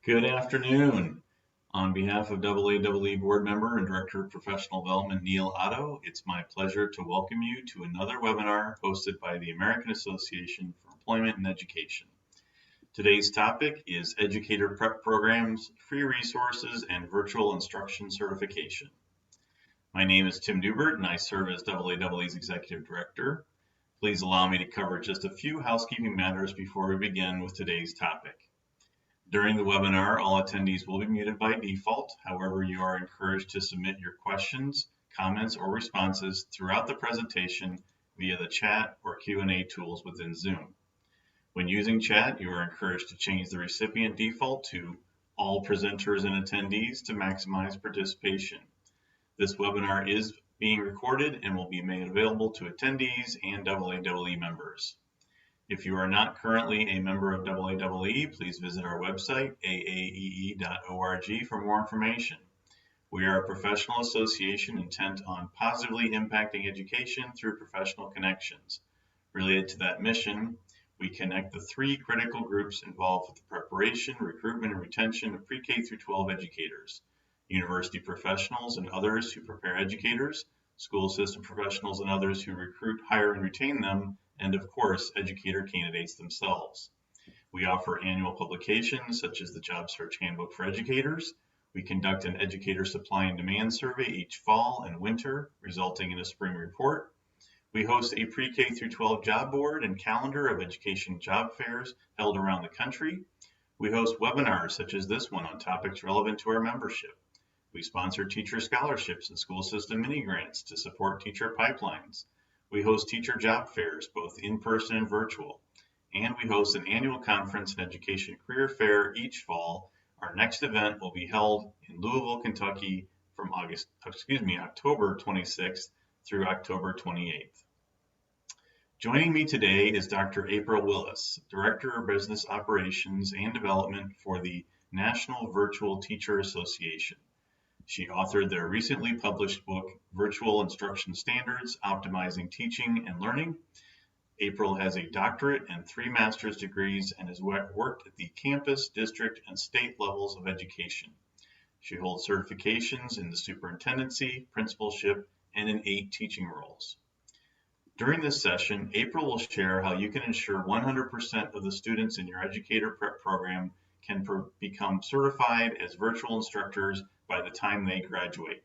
Good afternoon. On behalf of AAE board member and Director of Professional Development Neil Otto, it's my pleasure to welcome you to another webinar hosted by the American Association for Employment and Education. Today's topic is Educator Prep Programs, Free Resources, and Virtual Instruction Certification. My name is Tim Dubert and I serve as AAE's Executive Director. Please allow me to cover just a few housekeeping matters before we begin with today's topic. During the webinar, all attendees will be muted by default. However, you are encouraged to submit your questions, comments, or responses throughout the presentation via the chat or Q&A tools within Zoom. When using chat, you are encouraged to change the recipient default to all presenters and attendees to maximize participation. This webinar is being recorded and will be made available to attendees and AAE members. If you are not currently a member of AAE, please visit our website, aaee.org, for more information. We are a professional association intent on positively impacting education through professional connections. Related to that mission, we connect the three critical groups involved with the preparation, recruitment, and retention of pre-K through 12 educators: university professionals and others who prepare educators, school system professionals and others who recruit, hire, and retain them, and of course, educator candidates themselves. We offer annual publications such as the Job Search Handbook for Educators. We conduct an educator supply and demand survey each fall and winter, resulting in a spring report. We host a pre-K through 12 job board and calendar of education job fairs held around the country. We host webinars such as this one on topics relevant to our membership. We sponsor teacher scholarships and school system mini grants to support teacher pipelines. We host teacher job fairs, both in person and virtual. And we host an annual conference and education career fair each fall. Our next event will be held in Louisville, Kentucky from October 26th through October 28th. Joining me today is Dr. April Willis, Director of Business Operations and Development for the National Virtual Teacher Association. She authored their recently published book, Virtual Instruction Standards, Optimizing Teaching and Learning. April has a doctorate and 3 master's degrees and has worked at the campus, district, and state levels of education. She holds certifications in the superintendency, principalship, and in 8 teaching roles. During this session, April will share how you can ensure 100% of the students in your educator prep program can become certified as virtual instructors by the time they graduate.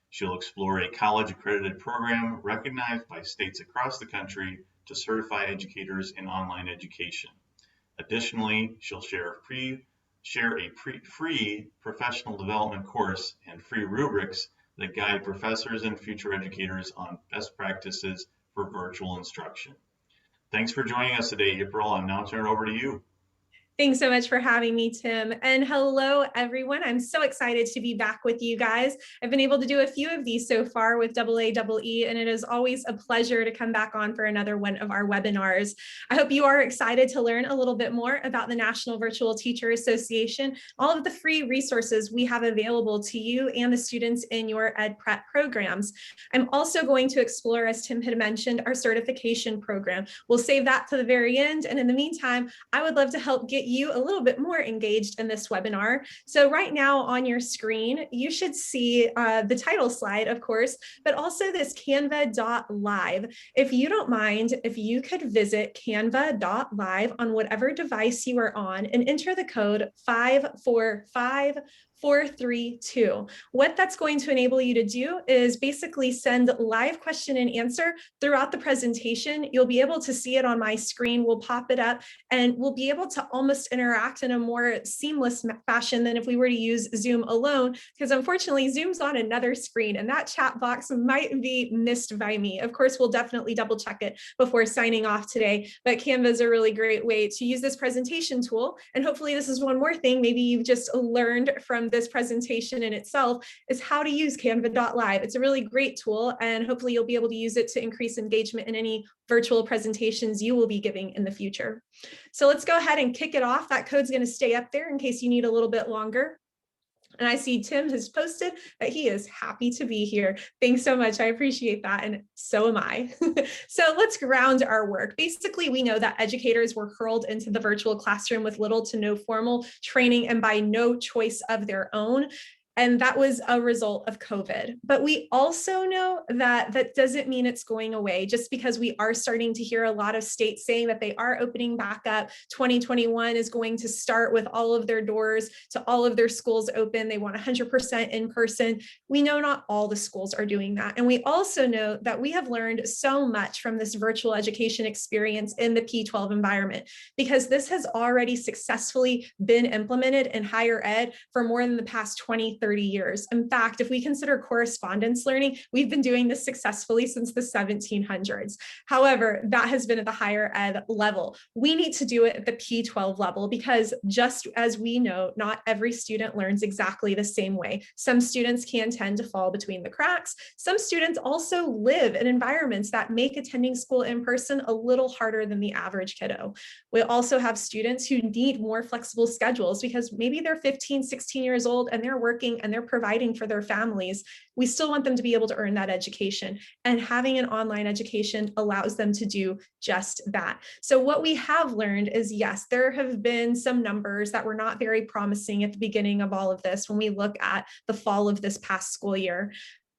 She'll explore a college accredited program recognized by states across the country to certify educators in online education. Additionally, she'll share a free professional development course and free rubrics that guide professors and future educators on best practices for virtual instruction. Thanks for joining us today, April. I'll now turn it over to you. Thanks so much for having me, Tim. And hello, everyone. I'm so excited to be back with you guys. I've been able to do a few of these so far with AAE, and it is always a pleasure to come back on for another one of our webinars. I hope you are excited to learn a little bit more about the National Virtual Teacher Association, all of the free resources we have available to you and the students in your Ed Prep programs. I'm also going to explore, as Tim had mentioned, our certification program. We'll save that to the very end. And in the meantime, I would love to help get you a little bit more engaged in this webinar. So right now on your screen, you should see the title slide, of course, but also this canva.live. If you don't mind, if you could visit canva.live on whatever device you are on and enter the code 545432. What that's going to enable you to do is basically send live question and answer throughout the presentation. You'll be able to see it on my screen. We'll pop it up and we'll be able to almost interact in a more seamless fashion than if we were to use Zoom alone, because unfortunately Zoom's on another screen and that chat box might be missed by me. Of course, we'll definitely double check it before signing off today, but Canva is a really great way to use this presentation tool. And hopefully this is one more thing maybe you've just learned from this presentation in itself, is how to use canva.live. It's a really great tool and hopefully you'll be able to use it to increase engagement in any virtual presentations you will be giving in the future. So let's go ahead and kick it off. That code's going to stay up there in case you need a little bit longer. And I see Tim has posted that he is happy to be here. Thanks so much. I appreciate that. And so am I. So let's ground our work. Basically, we know that educators were hurled into the virtual classroom with little to no formal training and by no choice of their own. And that was a result of COVID. But we also know that that doesn't mean it's going away, just because we are starting to hear a lot of states saying that they are opening back up. 2021 is going to start with all of their doors to all of their schools open. They want 100% in person. We know not all the schools are doing that. And we also know that we have learned so much from this virtual education experience in the P12 environment, because this has already successfully been implemented in higher ed for more than the past 20, 30 years. In fact, if we consider correspondence learning, we've been doing this successfully since the 1700s. However, that has been at the higher ed level. We need to do it at the P12 level, because just as we know, not every student learns exactly the same way. Some students can tend to fall between the cracks. Some students also live in environments that make attending school in person a little harder than the average kiddo. We also have students who need more flexible schedules because maybe they're 15, 16 years old and they're working and they're providing for their families. We still want them to be able to earn that education. And having an online education allows them to do just that. So what we have learned is, yes, there have been some numbers that were not very promising at the beginning of all of this. When we look at the fall of this past school year,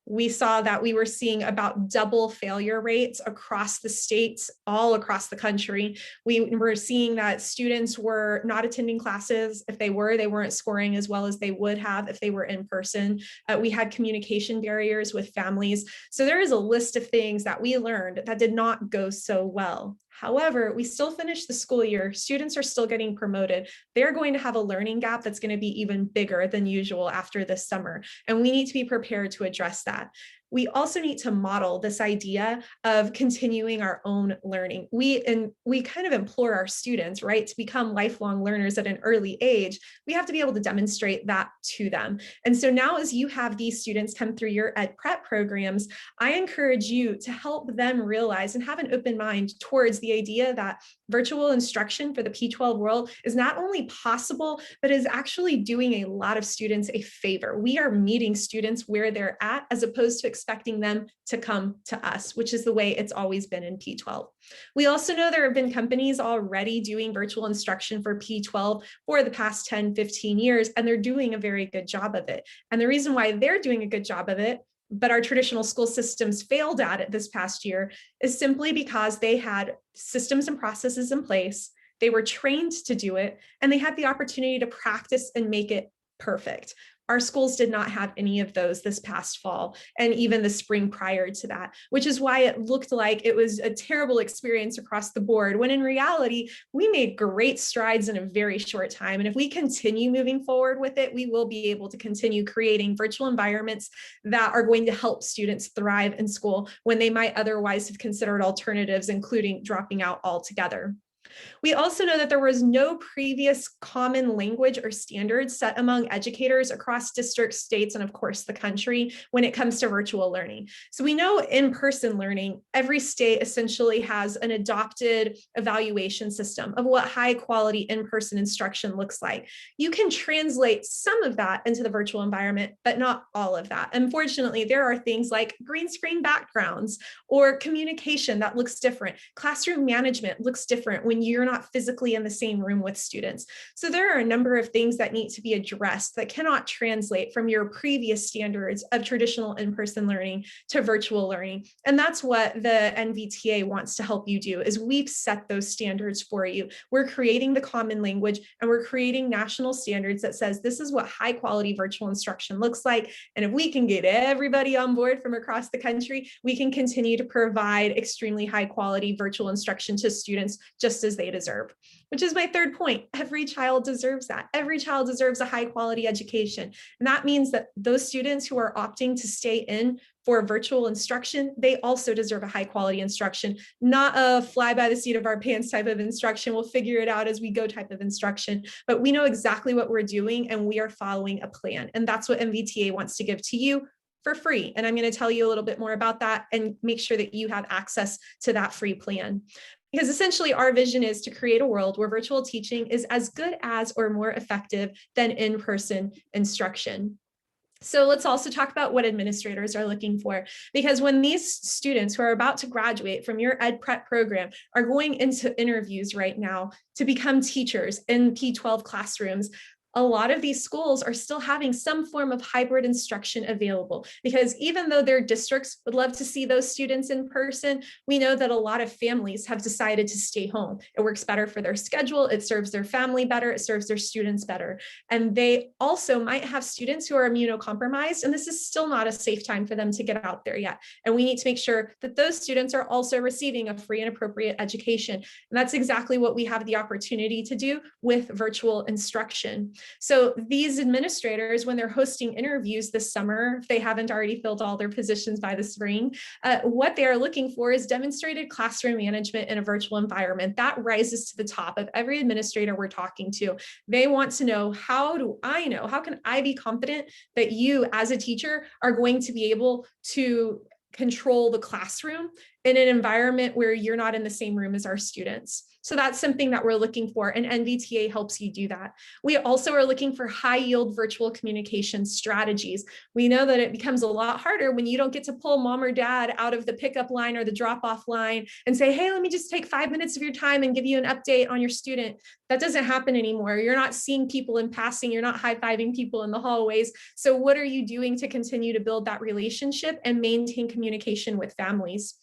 we saw that we were seeing about double failure rates across the states, all across the country. We were seeing that students were not attending classes. If they weren't scoring as well as they would have if they were in person. We had communication barriers with families. So there is a list of things that we learned that did not go so well. However, we still finished the school year. Students are still getting promoted. They're going to have a learning gap that's going to be even bigger than usual after this summer. And we need to be prepared to address that. We also need to model this idea of continuing our own learning. We kind of implore our students, right, to become lifelong learners at an early age. We have to be able to demonstrate that to them. And so now, as you have these students come through your ed prep programs, I encourage you to help them realize and have an open mind towards the idea that virtual instruction for the P12 world is not only possible, but is actually doing a lot of students a favor. We are meeting students where they're at, as opposed to expecting them to come to us, which is the way it's always been in P12. We also know there have been companies already doing virtual instruction for P12 for the past 10, 15 years, and they're doing a very good job of it. And the reason why they're doing a good job of it, but our traditional school systems failed at it this past year, is simply because they had systems and processes in place, they were trained to do it, and they had the opportunity to practice and make it perfect. Our schools did not have any of those this past fall, and even the spring prior to that, which is why it looked like it was a terrible experience across the board, when in reality, we made great strides in a very short time. And if we continue moving forward with it, we will be able to continue creating virtual environments that are going to help students thrive in school when they might otherwise have considered alternatives, including dropping out altogether. We also know that there was no previous common language or standards set among educators across districts, states, and of course the country when it comes to virtual learning. So we know in-person learning, every state essentially has an adopted evaluation system of what high quality in-person instruction looks like. You can translate some of that into the virtual environment, but not all of that. Unfortunately, there are things like green screen backgrounds or communication that looks different. Classroom management looks different when you're not physically in the same room with students. So there are a number of things that need to be addressed that cannot translate from your previous standards of traditional in-person learning to virtual learning. And that's what the NVTA wants to help you do, is we've set those standards for you. We're creating the common language, and we're creating national standards that says this is what high quality virtual instruction looks like. And if we can get everybody on board from across the country, we can continue to provide extremely high quality virtual instruction to students just as they deserve, which is my third point. Every child deserves that. Every child deserves a high quality education. And that means that those students who are opting to stay in for virtual instruction, they also deserve a high quality instruction, not a fly by the seat of our pants type of instruction. We'll figure it out as we go type of instruction, but we know exactly what we're doing and we are following a plan. And that's what MVTA wants to give to you for free. And I'm going to tell you a little bit more about that and make sure that you have access to that free plan. Because essentially our vision is to create a world where virtual teaching is as good as or more effective than in-person instruction. So let's also talk about what administrators are looking for, because when these students who are about to graduate from your ed prep program are going into interviews right now to become teachers in P12 classrooms, a lot of these schools are still having some form of hybrid instruction available, because even though their districts would love to see those students in person, we know that a lot of families have decided to stay home. It works better for their schedule, it serves their family better, it serves their students better. And they also might have students who are immunocompromised, and this is still not a safe time for them to get out there yet. And we need to make sure that those students are also receiving a free and appropriate education. And that's exactly what we have the opportunity to do with virtual instruction. So these administrators, when they're hosting interviews this summer, if they haven't already filled all their positions by the spring, what they are looking for is demonstrated classroom management in a virtual environment. That rises to the top of every administrator we're talking to. They want to know, how can I be confident that you as a teacher are going to be able to control the classroom in an environment where you're not in the same room as our students. So that's something that we're looking for, and NVTA helps you do that. We also are looking for high yield virtual communication strategies. We know that it becomes a lot harder when you don't get to pull mom or dad out of the pickup line or the drop off line and say, hey, let me just take 5 minutes of your time and give you an update on your student. That doesn't happen anymore. You're not seeing people in passing, you're not high-fiving people in the hallways. So what are you doing to continue to build that relationship and maintain communication with families?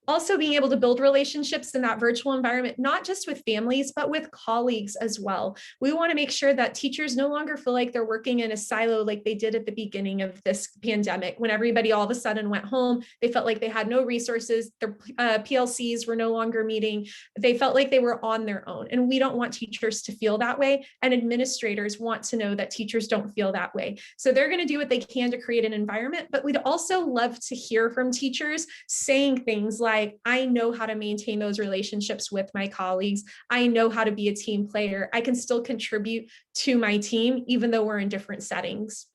Also being able to build relationships in that virtual environment, not just with families, but with colleagues as well. We want to make sure that teachers no longer feel like they're working in a silo like they did at the beginning of this pandemic, when everybody all of a sudden went home. They felt like they had no resources. Their PLCs were no longer meeting. They felt like they were on their own. And we don't want teachers to feel that way. And administrators want to know that teachers don't feel that way. So they're going to do what they can to create an environment, but we'd also love to hear from teachers saying things like, I know how to maintain those relationships with my colleagues. I know how to be a team player. I can still contribute to my team, even though we're in different settings.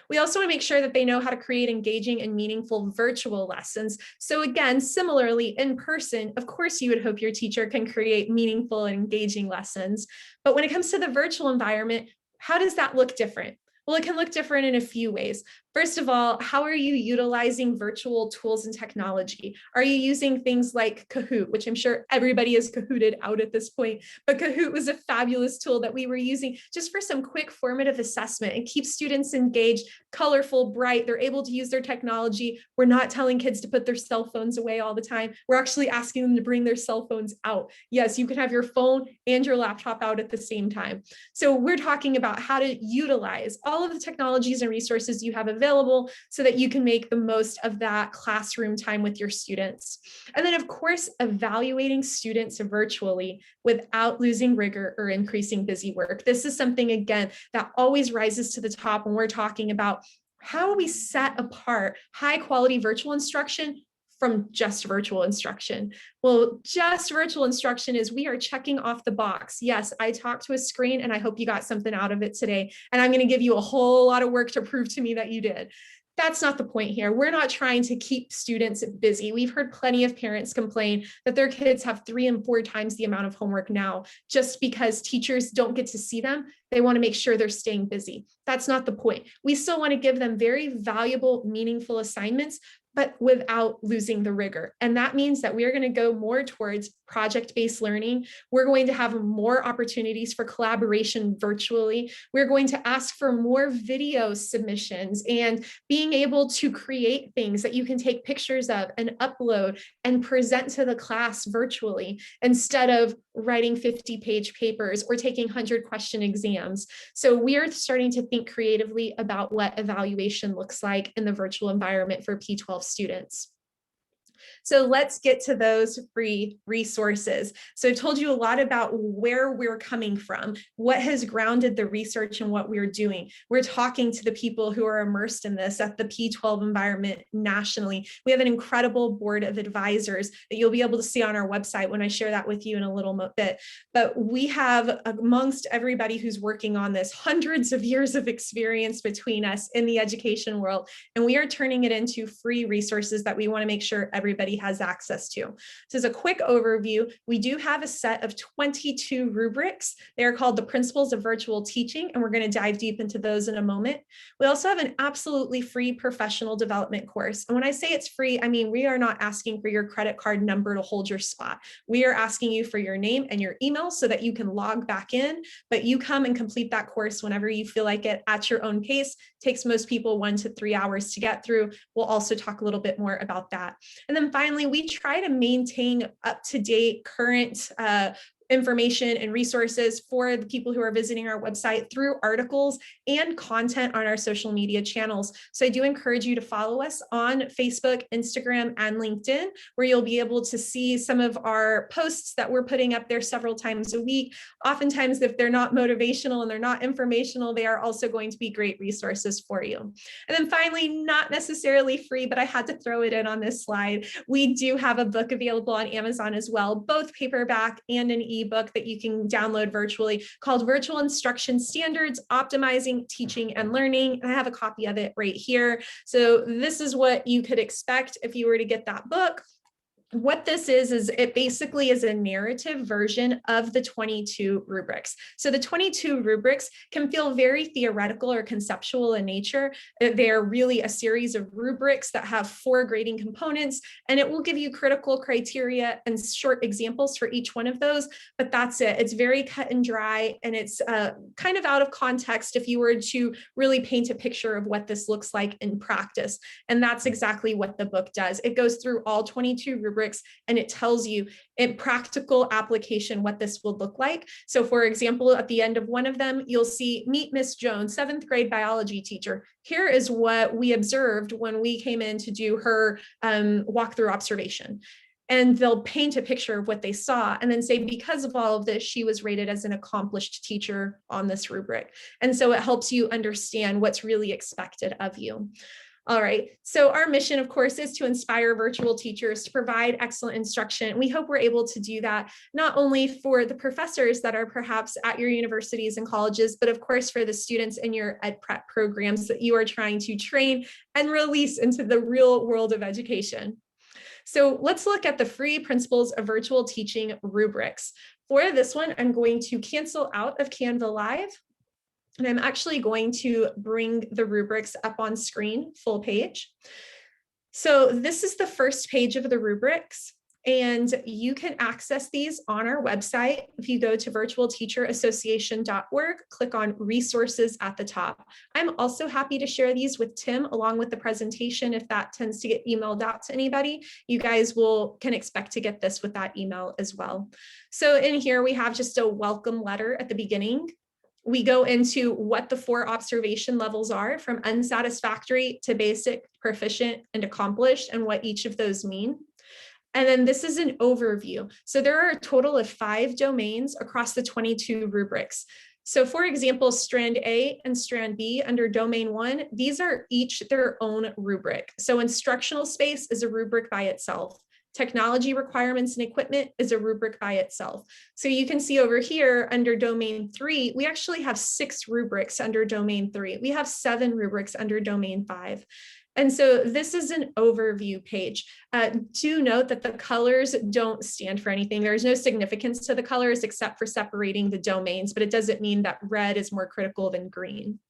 We also want to make sure that they know how to create engaging and meaningful virtual lessons. So again, similarly, in person, of course, you would hope your teacher can create meaningful and engaging lessons. But when it comes to the virtual environment, how does that look different? Well, it can look different in a few ways. First of all, how are you utilizing virtual tools and technology? Are you using things like Kahoot, which I'm sure everybody has Kahooted out at this point, but Kahoot was a fabulous tool that we were using just for some quick formative assessment and keep students engaged, colorful, bright. They're able to use their technology. We're not telling kids to put their cell phones away all the time. We're actually asking them to bring their cell phones out. Yes, you can have your phone and your laptop out at the same time. So we're talking about how to utilize all of the technologies and resources you have available so that you can make the most of that classroom time with your students. And then, of course, evaluating students virtually without losing rigor or increasing busy work. This is something, again, that always rises to the top when we're talking about how we set apart high quality virtual instruction from just virtual instruction. Well, just virtual instruction is we are checking off the box. Yes, I talked to a screen and I hope you got something out of it today. And I'm going to give you a whole lot of work to prove to me that you did. That's not the point here. We're not trying to keep students busy. We've heard plenty of parents complain that their kids have 3 and 4 times the amount of homework now, just because teachers don't get to see them. They want to make sure they're staying busy. That's not the point. We still want to give them very valuable, meaningful assignments, but without losing the rigor. And that means that we are going to go more towards project-based learning. We're going to have more opportunities for collaboration virtually. We're going to ask for more video submissions and being able to create things that you can take pictures of and upload and present to the class virtually instead of writing 50-page papers or taking 100-question exams. So we are starting to think creatively about what evaluation looks like in the virtual environment for P12 students. So let's get to those free resources. So I've told you a lot about where we're coming from, what has grounded the research and what we're doing. We're talking to the people who are immersed in this at the P12 environment nationally. We have an incredible board of advisors that you'll be able to see on our website when I share that with you in a little bit. But we have, amongst everybody who's working on this, hundreds of years of experience between us in the education world, and we are turning it into free resources that we want to make sure everybody everybody has access to. So as a quick overview, we do have a set of 22 rubrics. They're called the Principles of Virtual Teaching, and we're going to dive deep into those in a moment. We also have an absolutely free professional development course. And when I say it's free, I mean, we are not asking for your credit card number to hold your spot. We are asking you for your name and your email so that you can log back in, but you come and complete that course whenever you feel like it at your own pace. It takes most people 1 to 3 hours to get through. We'll also talk a little bit more about that. And then finally, we try to maintain up-to-date current information and resources for the people who are visiting our website through articles and content on our social media channels. So I do encourage you to follow us on Facebook, Instagram, and LinkedIn, where you'll be able to see some of our posts that we're putting up there several times a week. Oftentimes, if they're not motivational and they're not informational, they are also going to be great resources for you. And then finally, not necessarily free, but I had to throw it in on this slide. We do have a book available on Amazon as well, both paperback and an ebook that you can download virtually called Virtual Instruction Standards, Optimizing Teaching and Learning. And I have a copy of it right here. So this is what you could expect if you were to get that book. What this is it basically is a narrative version of the 22 rubrics. So the 22 rubrics can feel very theoretical or conceptual in nature. They're really a series of rubrics that have 4 grading components, and it will give you critical criteria and short examples for each one of those, but that's it. It's very cut and dry, and it's kind of out of context if you were to really paint a picture of what this looks like in practice. And that's exactly what the book does. It goes through all 22 rubrics, and it tells you in practical application what this will look like. So for example, at the end of one of them, you'll see meet Miss Jones, 7th grade biology teacher. Here is what we observed when we came in to do her walkthrough observation. And they'll paint a picture of what they saw and then say, because of all of this, she was rated as an accomplished teacher on this rubric. And so it helps you understand what's really expected of you. All right, so our mission, of course, is to inspire virtual teachers to provide excellent instruction. We hope we're able to do that not only for the professors that are perhaps at your universities and colleges, but of course for the students in your ed prep programs that you are trying to train and release into the real world of education. So let's look at the free Principles of Virtual Teaching rubrics. For this one, I'm going to cancel out of Canva Live. And I'm actually going to bring the rubrics up on screen, full page. So this is the first page of the rubrics, and you can access these on our website. If you go to virtualteacherassociation.org, click on resources at the top. I'm also happy to share these with Tim along with the presentation if that tends to get emailed out to anybody. You guys can expect to get this with that email as well. So in here we have just a welcome letter at the beginning. We go into what the 4 observation levels are, from unsatisfactory to basic, proficient, and accomplished, and what each of those mean. And then this is an overview. So there are a total of 5 domains across the 22 rubrics. So for example, Strand A and Strand B under Domain 1, these are each their own rubric. So instructional space is a rubric by itself. Technology requirements and equipment is a rubric by itself. So you can see over here under Domain 3, we actually have 6 rubrics under Domain 3. We have 7 rubrics under Domain 5. And so this is an overview page. Do note that the colors don't stand for anything. There's no significance to the colors except for separating the domains, but it doesn't mean that red is more critical than green.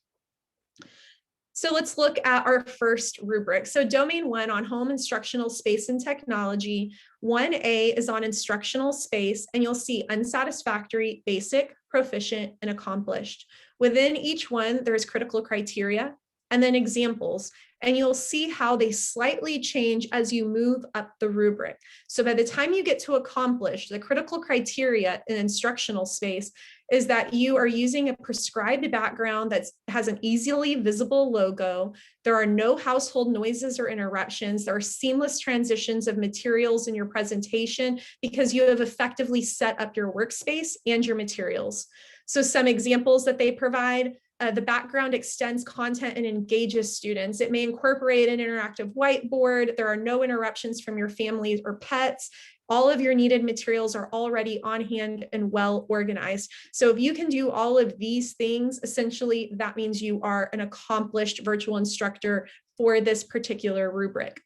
So let's look at our first rubric. So Domain 1 on home instructional space and technology. 1A is on instructional space, and you'll see unsatisfactory, basic, proficient, and accomplished. Within each one, there's critical criteria and then examples, and you'll see how they slightly change as you move up the rubric. So by the time you get to accomplished, the critical criteria in instructional space is that you are using a prescribed background that has an easily visible logo. There are no household noises or interruptions. There are seamless transitions of materials in your presentation because you have effectively set up your workspace and your materials. So some examples that they provide: the background extends content and engages students. It may incorporate an interactive whiteboard. There are no interruptions from your family or pets. All of your needed materials are already on hand and well organized. So if you can do all of these things, essentially that means you are an accomplished virtual instructor for this particular rubric.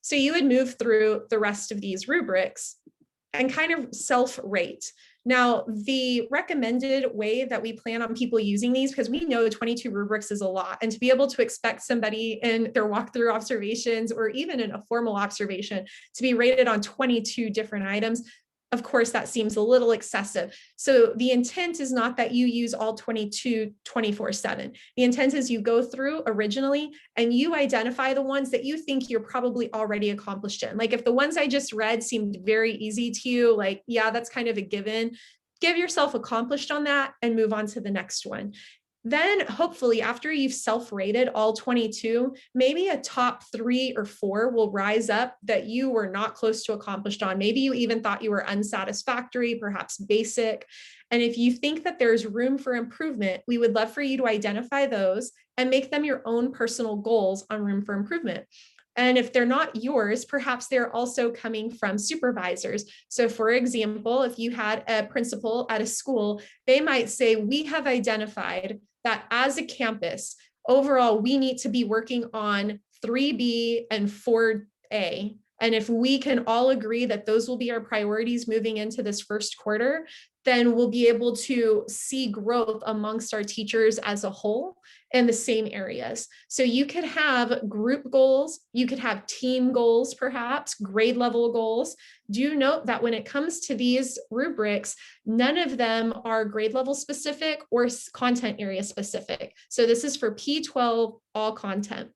So you would move through the rest of these rubrics and kind of self-rate. Now, the recommended way that we plan on people using these, because we know 22 rubrics is a lot, and to be able to expect somebody in their walkthrough observations or even in a formal observation to be rated on 22 different items, of course, that seems a little excessive. So the intent is not that you use all 22 24/7. The intent is you go through originally and you identify the ones that you think you're probably already accomplished in. Like if the ones I just read seemed very easy to you, like, yeah, that's kind of a given, give yourself accomplished on that and move on to the next one. Then hopefully after you've self-rated all 22, maybe a top 3 or 4 will rise up that you were not close to accomplished on. Maybe you even thought you were unsatisfactory, perhaps basic. And if you think that there's room for improvement, we would love for you to identify those and make them your own personal goals on room for improvement. And if they're not yours, perhaps they're also coming from supervisors. So for example, if you had a principal at a school, they might say, we have identified that as a campus, overall, we need to be working on 3B and 4A. And if we can all agree that those will be our priorities moving into this first quarter, then we'll be able to see growth amongst our teachers as a whole in the same areas. So you could have group goals, you could have team goals, perhaps grade level goals. Do note that when it comes to these rubrics, none of them are grade level specific or content area specific. So this is for P12, all content.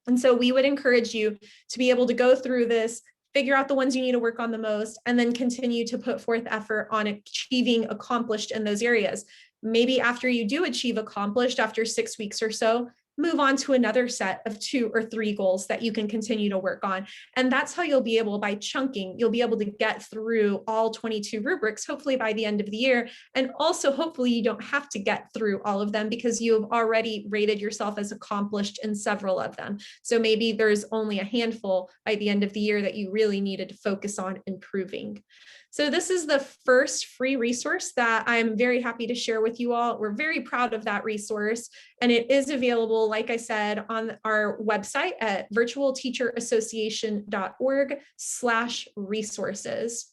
And so we would encourage you to be able to go through this, figure out the ones you need to work on the most, and then continue to put forth effort on achieving accomplished in those areas. Maybe after you do achieve accomplished after 6 weeks or so, move on to another set of 2 or 3 goals that you can continue to work on. And that's how you'll be able, by chunking, you'll be able to get through all 22 rubrics, hopefully by the end of the year. And also, hopefully you don't have to get through all of them because you've already rated yourself as accomplished in several of them. So maybe there's only a handful by the end of the year that you really needed to focus on improving. So this is the first free resource that I'm very happy to share with you all. We're very proud of that resource, and it is available, like I said, on our website at virtualteacherassociation.org/resources.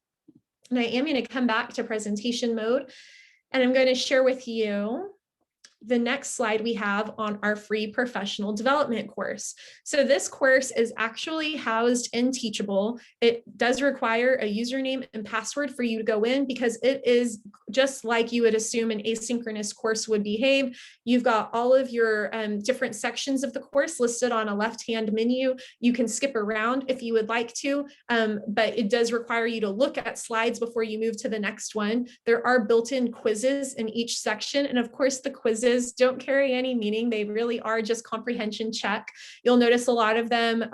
And I am going to come back to presentation mode, and I'm going to share with you the next slide we have on our free professional development course. So this course is actually housed in Teachable. It does require a username and password for you to go in because it is just like you would assume an asynchronous course would behave. You've got all of your different sections of the course listed on a left-hand menu. You can skip around if you would like to, but it does require you to look at slides before you move to the next one. There are built-in quizzes in each section, and of course the quizzes don't carry any meaning. They really are just comprehension check. You'll notice a lot of them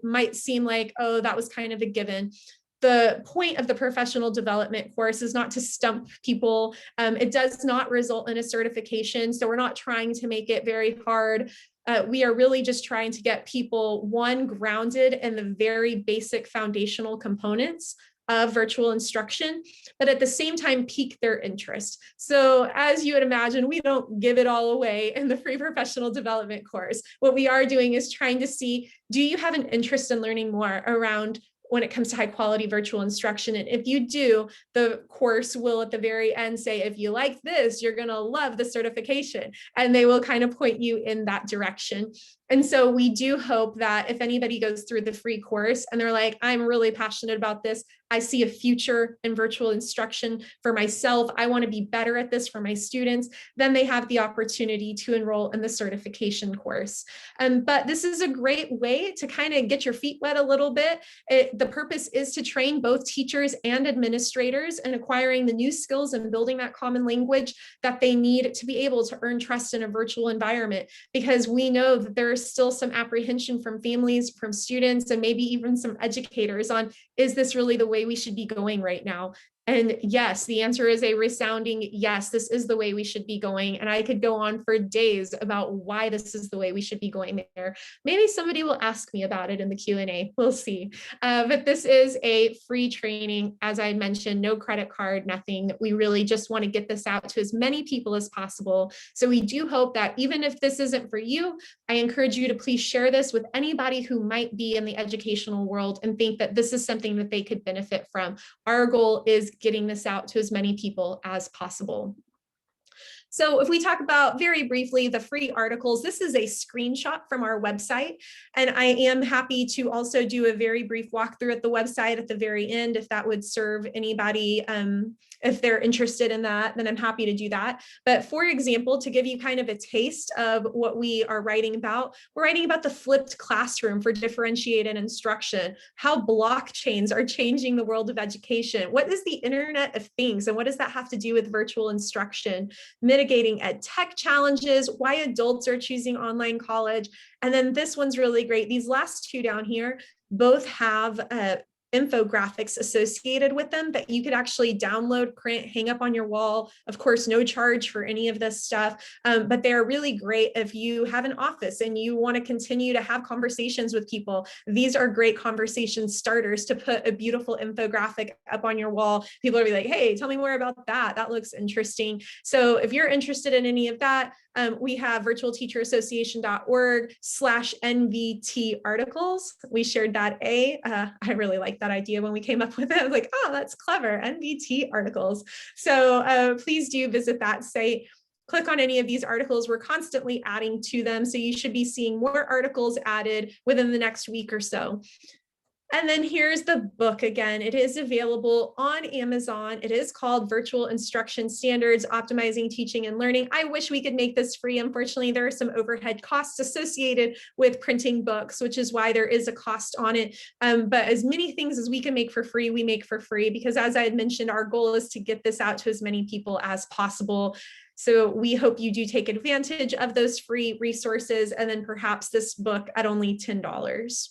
might seem like, oh, that was kind of a given. The point of the professional development course is not to stump people. It does not result in a certification, so we're not trying to make it very hard. We are really just trying to get people, one, grounded in the very basic foundational components of virtual instruction, but at the same time pique their interest. So as you would imagine, we don't give it all away in the free professional development course. What we are doing is trying to see, do you have an interest in learning more around when it comes to high quality virtual instruction? And if you do, the course will at the very end say, if you like this, you're going to love the certification. And they will kind of point you in that direction. And so we do hope that if anybody goes through the free course and they're like, I'm really passionate about this, I see a future in virtual instruction for myself, I want to be better at this for my students, then they have the opportunity to enroll in the certification course. But this is a great way to kind of get your feet wet a little bit. The purpose is to train both teachers and administrators in acquiring the new skills and building that common language that they need to be able to earn trust in a virtual environment, because we know that there's still some apprehension from families, from students, and maybe even some educators on, is this really the way we should be going right now? And yes, the answer is a resounding yes, this is the way we should be going. And I could go on for days about why this is the way we should be going there. Maybe somebody will ask me about it in the Q&A. We'll see. But this is a free training. As I mentioned, no credit card, nothing. We really just want to get this out to as many people as possible. So we do hope that even if this isn't for you, I encourage you to please share this with anybody who might be in the educational world and think that this is something that they could benefit from. Our goal is getting this out to as many people as possible. So if we talk about very briefly the free articles, this is a screenshot from our website. And I am happy to also do a very brief walkthrough at the website at the very end, if that would serve anybody. If they're interested in that, then I'm happy to do that. But for example, to give you kind of a taste of what we are writing about, we're writing about the flipped classroom for differentiated instruction, how blockchains are changing the world of education. What is the Internet of Things, and what does that have to do with virtual instruction? Mitigating ed tech challenges, why adults are choosing online college. And then this one's really great. These last two down here both have infographics associated with them that you could actually download, print, hang up on your wall. Of course, no charge for any of this stuff, but they're really great if you have an office and you want to continue to have conversations with people. These are great conversation starters to put a beautiful infographic up on your wall. People will be like, hey, tell me more about that. That looks interesting. So if you're interested in any of that, we have virtualteacherassociation.org/NVT articles. We shared that I really like that idea when we came up with it. I was like, oh, that's clever, NVT articles. So please do visit that site. Click on any of these articles. We're constantly adding to them. So you should be seeing more articles added within the next week or so. And then here's the book again. It is available on Amazon. It is called Virtual Instruction Standards, Optimizing Teaching and Learning. I wish we could make this free. Unfortunately, there are some overhead costs associated with printing books, which is why there is a cost on it. But as many things as we can make for free, we make for free, because as I had mentioned, our goal is to get this out to as many people as possible. So we hope you do take advantage of those free resources, and then perhaps this book at only $10.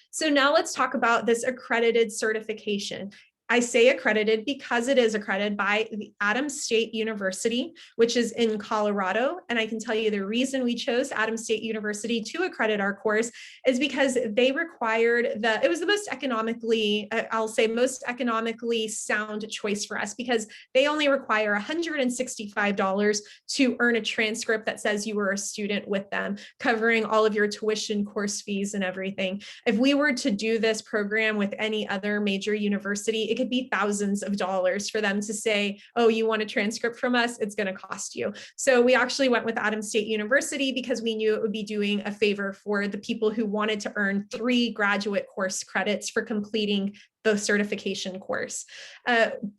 So now let's talk about this accredited certification. I say accredited because it is accredited by the Adams State University, which is in Colorado. And I can tell you the reason we chose Adams State University to accredit our course is because they required it was the most economically, I'll say most economically sound choice for us, because they only require $165 to earn a transcript that says you were a student with them, covering all of your tuition, course fees, and everything. If we were to do this program with any other major university, it could be thousands of dollars for them to say, oh, you want a transcript from us? It's going to cost you. So we actually went with Adams State University because we knew it would be doing a favor for the people who wanted to earn 3 graduate course credits for completing the certification course.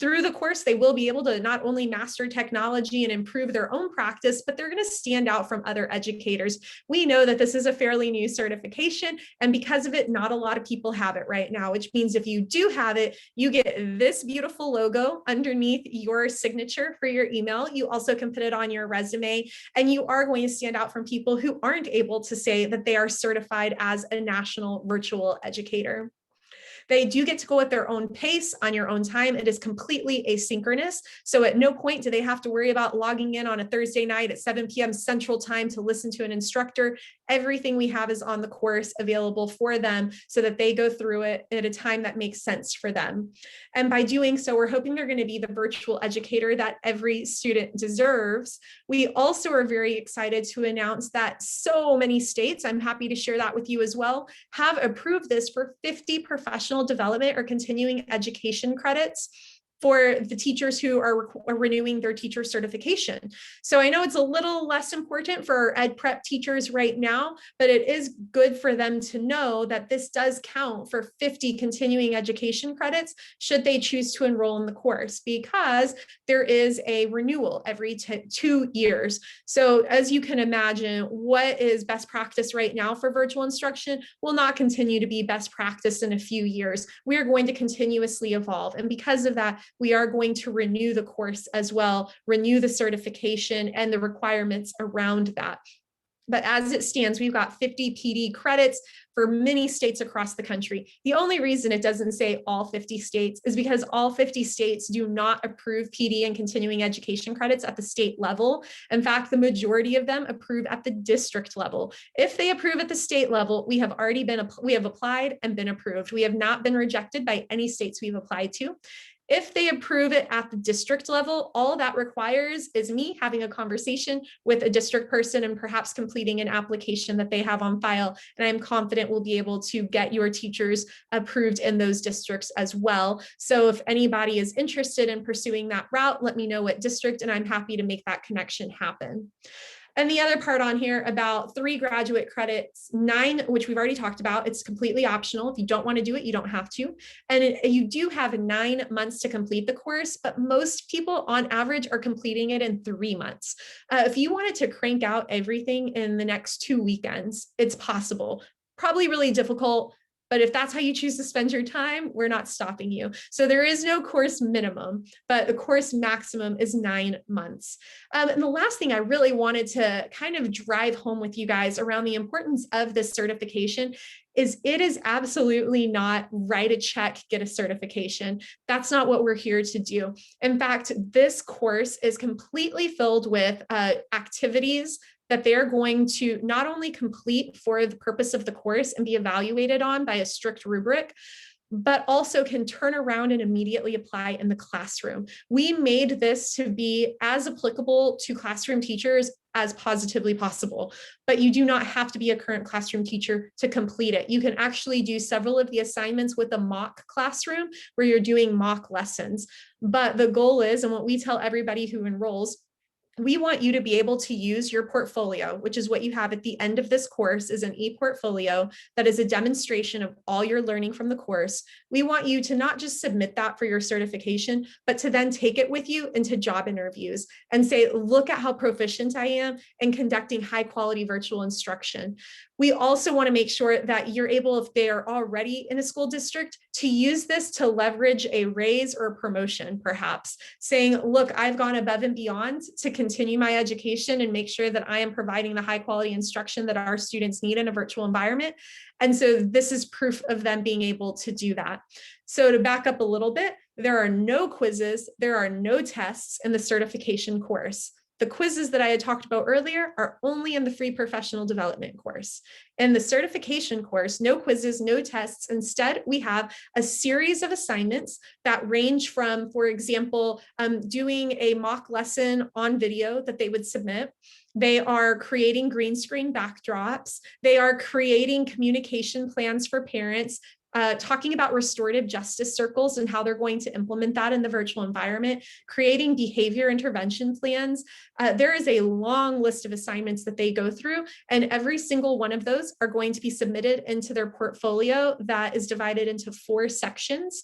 Through the course, they will be able to not only master technology and improve their own practice, but they're going to stand out from other educators. We know that this is a fairly new certification, and because of it, not a lot of people have it right now, which means if you do have it, you get this beautiful logo underneath your signature for your email. You also can put it on your resume, and you are going to stand out from people who aren't able to say that they are certified as a national virtual educator. They do get to go at their own pace on your own time. It is completely asynchronous. So at no point do they have to worry about logging in on a Thursday night at 7 p.m. Central Time to listen to an instructor. Everything we have is on the course available for them so that they go through it at a time that makes sense for them. And by doing so, we're hoping they're going to be the virtual educator that every student deserves. We also are very excited to announce that so many states, I'm happy to share that with you as well, have approved this for 50 professional development or continuing education credits for the teachers who are renewing their teacher certification. So I know it's a little less important for ed prep teachers right now, but it is good for them to know that this does count for 50 continuing education credits should they choose to enroll in the course, because there is a renewal every 2 years. So as you can imagine, what is best practice right now for virtual instruction will not continue to be best practice in a few years. We are going to continuously evolve. And because of that, we are going to renew the course as well, renew the certification and the requirements around that. But as it stands, we've got 50 PD credits for many states across the country. The only reason it doesn't say all 50 states is because all 50 states do not approve PD and continuing education credits at the state level. In fact, the majority of them approve at the district level. If they approve at the state level, we have applied and been approved. We have not been rejected by any states we've applied to. If they approve it at the district level, all that requires is me having a conversation with a district person and perhaps completing an application that they have on file. And I'm confident we'll be able to get your teachers approved in those districts as well. So if anybody is interested in pursuing that route, let me know what district, and I'm happy to make that connection happen. And the other part on here about 3 graduate credits, 9, which we've already talked about, it's completely optional. If you don't want to do it, you don't have to. And you do have 9 months to complete the course, but most people on average are completing it in 3 months. If you wanted to crank out everything in the next 2 weekends, it's possible. Probably really difficult. But if that's how you choose to spend your time, we're not stopping you. So there is no course minimum, but the course maximum is 9 months. And the last thing I really wanted to kind of drive home with you guys around the importance of this certification is it is absolutely not write a check, get a certification. That's not what we're here to do. In fact, this course is completely filled with activities that they're going to not only complete for the purpose of the course and be evaluated on by a strict rubric, but also can turn around and immediately apply in the classroom. We made this to be as applicable to classroom teachers as positively possible, but you do not have to be a current classroom teacher to complete it. You can actually do several of the assignments with a mock classroom where you're doing mock lessons. But the goal is, and what we tell everybody who enrolls, we want you to be able to use your portfolio, which is what you have at the end of this course, is an e-portfolio that is a demonstration of all your learning from the course. We want you to not just submit that for your certification, but to then take it with you into job interviews and say, look at how proficient I am in conducting high quality virtual instruction. We also want to make sure that you're able, if they are already in a school district, to use this to leverage a raise or a promotion, perhaps saying, look, I've gone above and beyond to continue my education and make sure that I am providing the high quality instruction that our students need in a virtual environment. And so this is proof of them being able to do that. So to back up a little bit, there are no quizzes, there are no tests in the certification course. The quizzes that I had talked about earlier are only in the free professional development course. In the certification course, no quizzes, no tests. Instead, we have a series of assignments that range from, for example, doing a mock lesson on video that they would submit. They are creating green screen backdrops. They are creating communication plans for parents, talking about restorative justice circles and how they're going to implement that in the virtual environment, creating behavior intervention plans. There is a long list of assignments that they go through, and every single one of those are going to be submitted into their portfolio that is divided into 4 sections.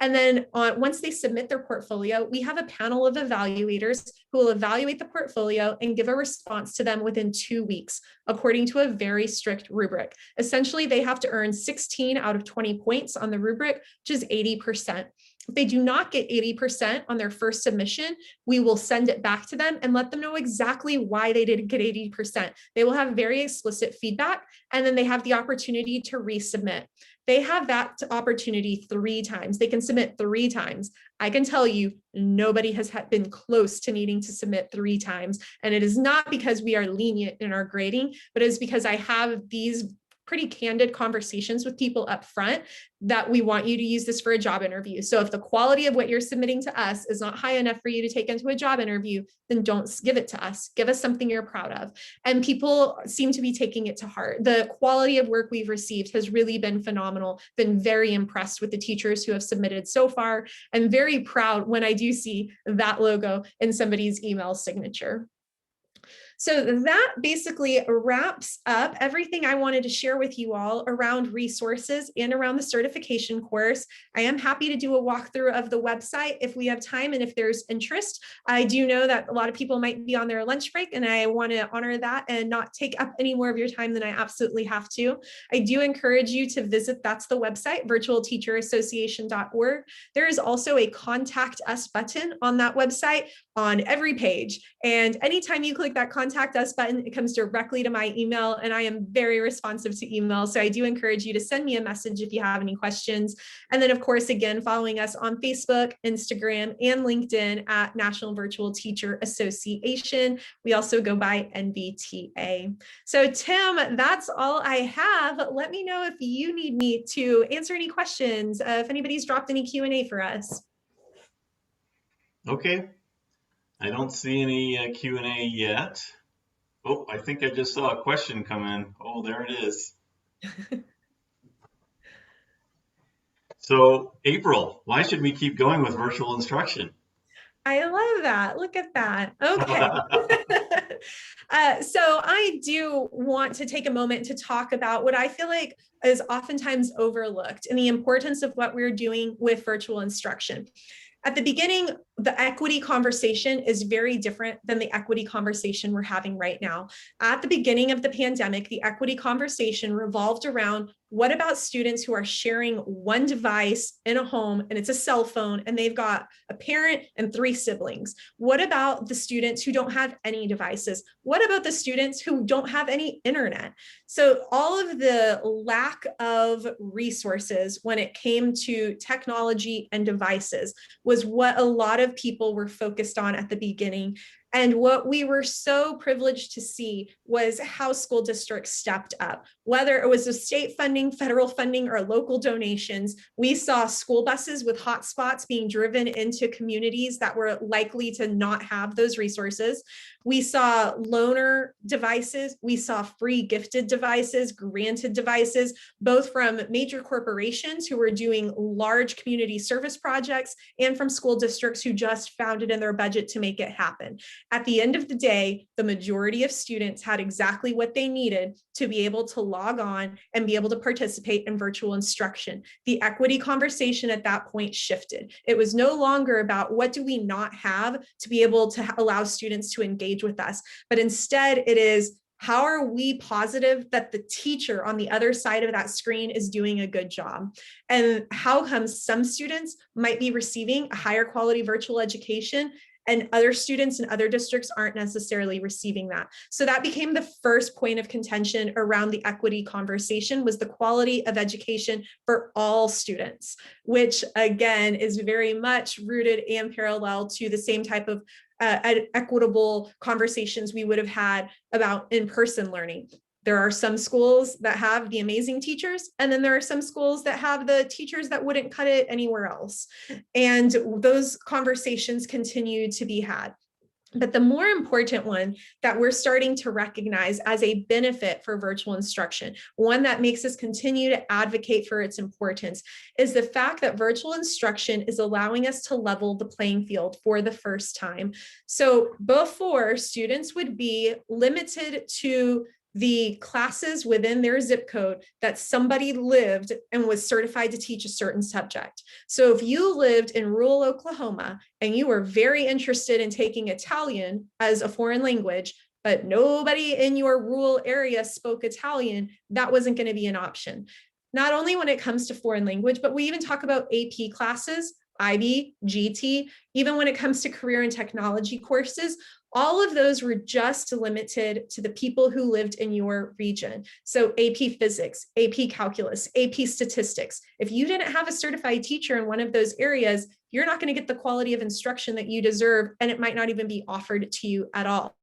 And then once they submit their portfolio, we have a panel of evaluators who will evaluate the portfolio and give a response to them within 2 weeks, according to a very strict rubric. Essentially, they have to earn 16 out of 20 points on the rubric, which is 80%. If they do not get 80% on their first submission, we will send it back to them and let them know exactly why they didn't get 80%. They will have very explicit feedback, and then they have the opportunity to resubmit. They have that opportunity 3 times. They can submit 3 times. I can tell you, nobody has been close to needing to submit 3 times. And it is not because we are lenient in our grading, but it's because I have these pretty candid conversations with people up front that we want you to use this for a job interview. So if the quality of what you're submitting to us is not high enough for you to take into a job interview, then don't give it to us. Give us something you're proud of. And people seem to be taking it to heart. The quality of work we've received has really been phenomenal. Been very impressed with the teachers who have submitted so far, and very proud when I do see that logo in somebody's email signature. So that basically wraps up everything I wanted to share with you all around resources and around the certification course. I am happy to do a walkthrough of the website if we have time and if there's interest. I do know that a lot of people might be on their lunch break, and I want to honor that and not take up any more of your time than I absolutely have to. I do encourage you to visit, that's the website, virtualteacherassociation.org. There is also a contact us button on that website on every page. And anytime you click that contact contact us button. It comes directly to my email, and I am very responsive to email. So I do encourage you to send me a message if you have any questions. And then, of course, again, following us on Facebook, Instagram, and LinkedIn at National Virtual Teacher Association. We also go by NVTA. So Tim, that's all I have. Let me know if you need me to answer any questions, if anybody's dropped any Q&A for us. Okay. I don't see any Q&A yet. Oh, I think I just saw a question come in. Oh, there it is. So, April, why should we keep going with virtual instruction? I love that. Look at that. Okay. So I do want to take a moment to talk about what I feel like is oftentimes overlooked and the importance of what we're doing with virtual instruction. At the beginning, the equity conversation is very different than the equity conversation we're having right now. At the beginning of the pandemic, the equity conversation revolved around what about students who are sharing one device in a home and it's a cell phone and they've got a parent and 3 siblings? What about the students who don't have any devices? What about the students who don't have any internet? So all of the lack of resources when it came to technology and devices was what a lot of people were focused on at the beginning. And what we were so privileged to see was how school districts stepped up. Whether it was a state funding, federal funding, or local donations, we saw school buses with hotspots being driven into communities that were likely to not have those resources. We saw loaner devices, we saw free gifted devices, granted devices, both from major corporations who were doing large community service projects and from school districts who just found it in their budget to make it happen. At the end of the day, the majority of students had exactly what they needed to be able to log on and be able to participate in virtual instruction. The equity conversation at that point shifted. It was no longer about what do we not have to be able to allow students to engage with us, but instead it is, how are we positive that the teacher on the other side of that screen is doing a good job? And how come some students might be receiving a higher quality virtual education and other students in other districts aren't necessarily receiving that? So that became the first point of contention around the equity conversation, was the quality of education for all students, which again is very much rooted and parallel to the same type of equitable conversations we would have had about in-person learning. There are some schools that have the amazing teachers, and then there are some schools that have the teachers that wouldn't cut it anywhere else. And those conversations continue to be had. But the more important one that we're starting to recognize as a benefit for virtual instruction, one that makes us continue to advocate for its importance, is the fact that virtual instruction is allowing us to level the playing field for the first time. So before, students would be limited to the classes within their zip code that somebody lived and was certified to teach a certain subject. So if you lived in rural Oklahoma and you were very interested in taking Italian as a foreign language, but nobody in your rural area spoke Italian, that wasn't going to be an option. Not only when it comes to foreign language, but we even talk about AP classes, IB, GT, even when it comes to career and technology courses. All of those were just limited to the people who lived in your region. So AP Physics, AP Calculus, AP Statistics. If you didn't have a certified teacher in one of those areas, you're not going to get the quality of instruction that you deserve, and it might not even be offered to you at all.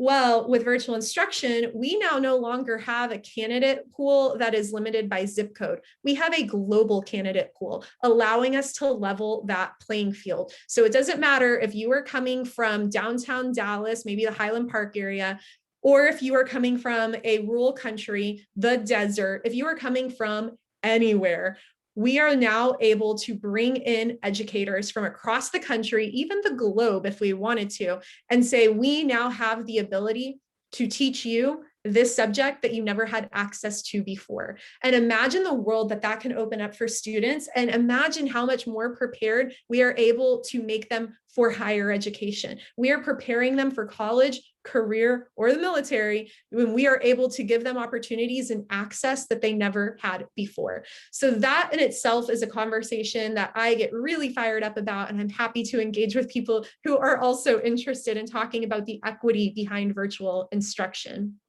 Well, with virtual instruction, we now no longer have a candidate pool that is limited by zip code. We have a global candidate pool, allowing us to level that playing field. So it doesn't matter if you are coming from downtown Dallas, maybe the Highland Park area, or if you are coming from a rural country, the desert, if you are coming from anywhere. We are now able to bring in educators from across the country, even the globe, if we wanted to, and say, we now have the ability to teach you this subject that you never had access to before. And imagine the world that that can open up for students, and imagine how much more prepared we are able to make them for higher education. We are preparing them for college, career, or the military when we are able to give them opportunities and access that they never had before. So that in itself is a conversation that I get really fired up about, and I'm happy to engage with people who are also interested in talking about the equity behind virtual instruction.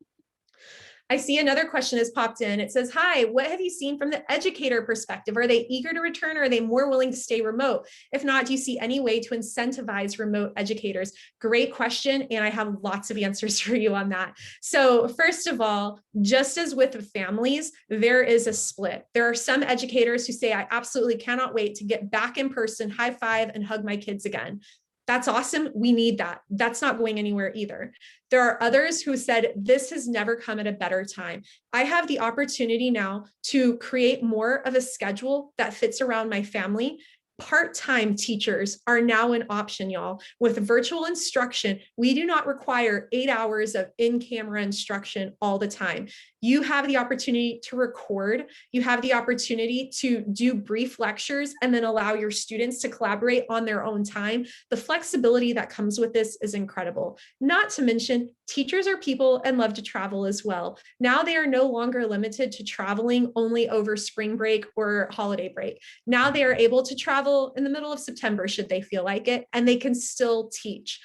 I see another question has popped in. It says, hi, what have you seen from the educator perspective? Are they eager to return, or are they more willing to stay remote? If not, do you see any way to incentivize remote educators? Great question, and I have lots of answers for you on that. So first of all, just as with families, there is a split. There are some educators who say, I absolutely cannot wait to get back in person, high five, and hug my kids again. That's awesome. We need that. That's not going anywhere either. There are others who said, this has never come at a better time. I have the opportunity now to create more of a schedule that fits around my family. Part-time teachers are now an option, y'all. With virtual instruction, we do not require 8 hours of in-camera instruction all the time. You have the opportunity to record. You have the opportunity to do brief lectures and then allow your students to collaborate on their own time. The flexibility that comes with this is incredible. Not to mention, teachers are people and love to travel as well. Now they are no longer limited to traveling only over spring break or holiday break. Now they are able to travel in the middle of September should they feel like it, and they can still teach.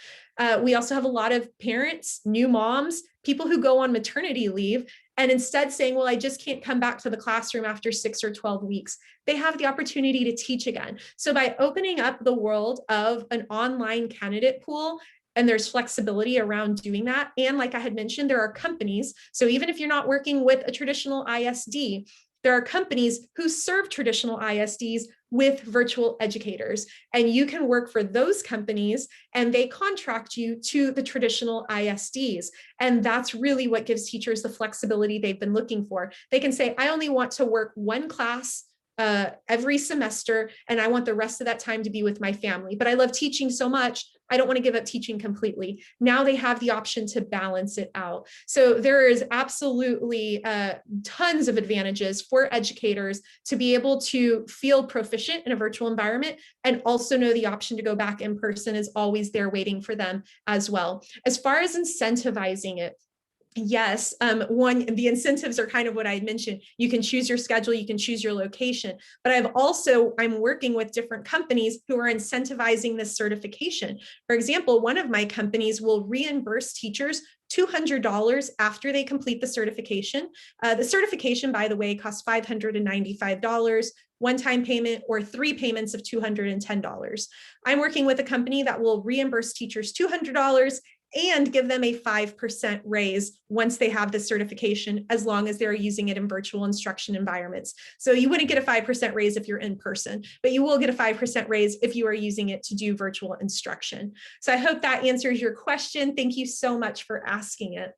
We also have a lot of parents, new moms, people who go on maternity leave, and instead saying, well, I just can't come back to the classroom after 6 or 12 weeks. They have the opportunity to teach again. So by opening up the world of an online candidate pool, and there's flexibility around doing that. And like I had mentioned, there are companies. So even if you're not working with a traditional ISD, there are companies who serve traditional ISDs with virtual educators, and you can work for those companies and they contract you to the traditional ISDs. And that's really what gives teachers the flexibility they've been looking for. They can say, I only want to work one class every semester, and I want the rest of that time to be with my family. But I love teaching so much, I don't want to give up teaching completely. Now they have the option to balance it out. So there is absolutely tons of advantages for educators to be able to feel proficient in a virtual environment, and also know the option to go back in person is always there waiting for them as well. As far as incentivizing it, yes, the incentives are kind of what I had mentioned. You can choose your schedule, you can choose your location, but I'm working with different companies who are incentivizing this certification. For example, one of my companies will reimburse teachers $200 after they complete the certification. The certification, by the way, costs $595, one-time payment, or 3 payments of $210. I'm working with a company that will reimburse teachers $200 and give them a 5% raise once they have the certification, as long as they're using it in virtual instruction environments. So you wouldn't get a 5% raise if you're in person, but you will get a 5% raise if you are using it to do virtual instruction. So I hope that answers your question. Thank you so much for asking it.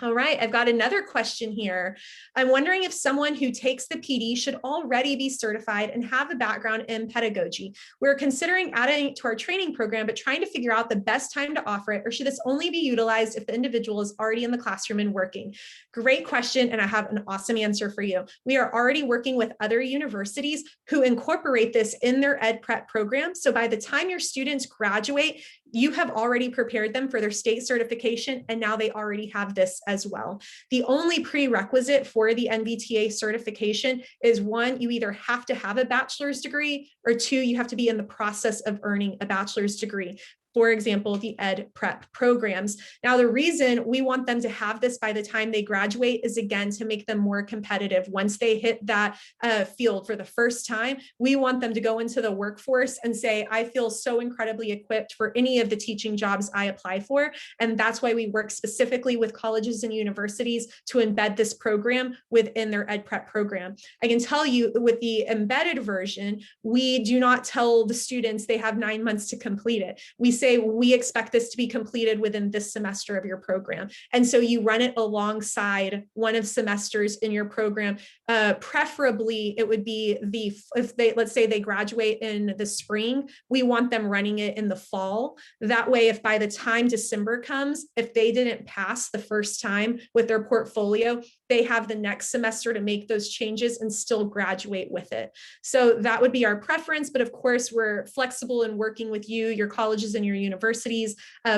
All right, I've got another question here. I'm wondering if someone who takes the PD should already be certified and have a background in pedagogy. We're considering adding it to our training program, but trying to figure out the best time to offer it, or should this only be utilized if the individual is already in the classroom and working? Great question, and I have an awesome answer for you. We are already working with other universities who incorporate this in their ed prep program. So by the time your students graduate, you have already prepared them for their state certification, and now they already have this as well. The only prerequisite for the NVTA certification is, one, you either have to have a bachelor's degree, or two, you have to be in the process of earning a bachelor's degree. For example, the ed prep programs. Now, the reason we want them to have this by the time they graduate is, again, to make them more competitive. Once they hit that field for the first time, we want them to go into the workforce and say, I feel so incredibly equipped for any of the teaching jobs I apply for. And that's why we work specifically with colleges and universities to embed this program within their ed prep program. I can tell you, with the embedded version, we do not tell the students they have 9 months to complete it. We say, we expect this to be completed within this semester of your program. And so you run it alongside one of semesters in your program. Preferably, it would be if they, let's say they graduate in the spring, we want them running it in the fall. That way, if by the time December comes, if they didn't pass the first time with their portfolio, they have the next semester to make those changes and still graduate with it. So that would be our preference. But of course, we're flexible in working with you, your colleges and your universities.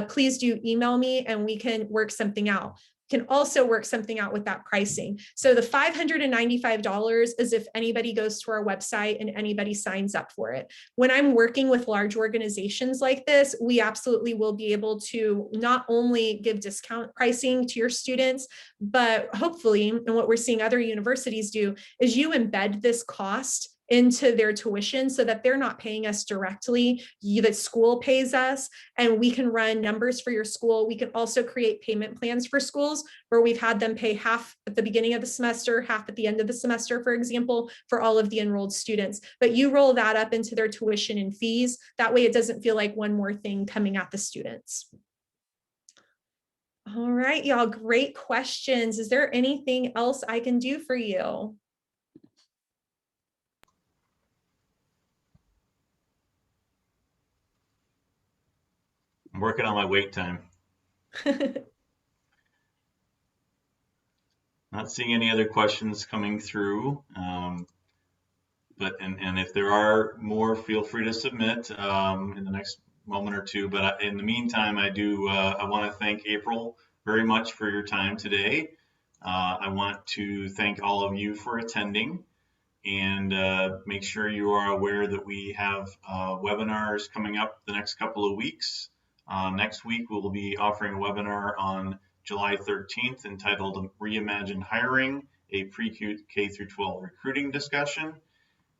Please do email me and we can work something out. Can also work something out with that pricing. So the $595 is if anybody goes to our website and anybody signs up for it. When I'm working with large organizations like this, we absolutely will be able to not only give discount pricing to your students, but hopefully, and what we're seeing other universities do, is you embed this cost into their tuition so that they're not paying us directly, the school pays us, and we can run numbers for your school. We can also create payment plans for schools where we've had them pay half at the beginning of the semester, half at the end of the semester, for example, for all of the enrolled students. But you roll that up into their tuition and fees. That way it doesn't feel like one more thing coming at the students. All right, y'all, great questions. Is there anything else I can do for you? I'm working on my wait time. Not seeing any other questions coming through. But if there are more, feel free to submit in the next moment or two. But in the meantime, I want to thank April very much for your time today. I want to thank all of you for attending, and make sure you are aware that we have webinars coming up the next couple of weeks. Next week, we'll be offering a webinar on July 13th entitled Reimagine Hiring, a pre-K through 12 recruiting discussion.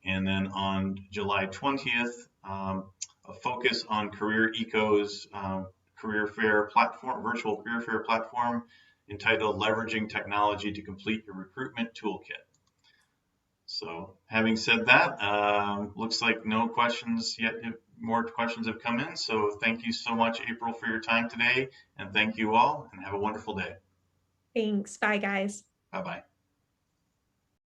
And then on July 20th, a focus on Career Eco's career fair platform, virtual career fair platform entitled Leveraging Technology to Complete Your Recruitment Toolkit. So having said that, looks like no questions yet. More questions have come in. So thank you so much, April, for your time today. And thank you all, and have a wonderful day. Thanks. Bye, guys. Bye-bye.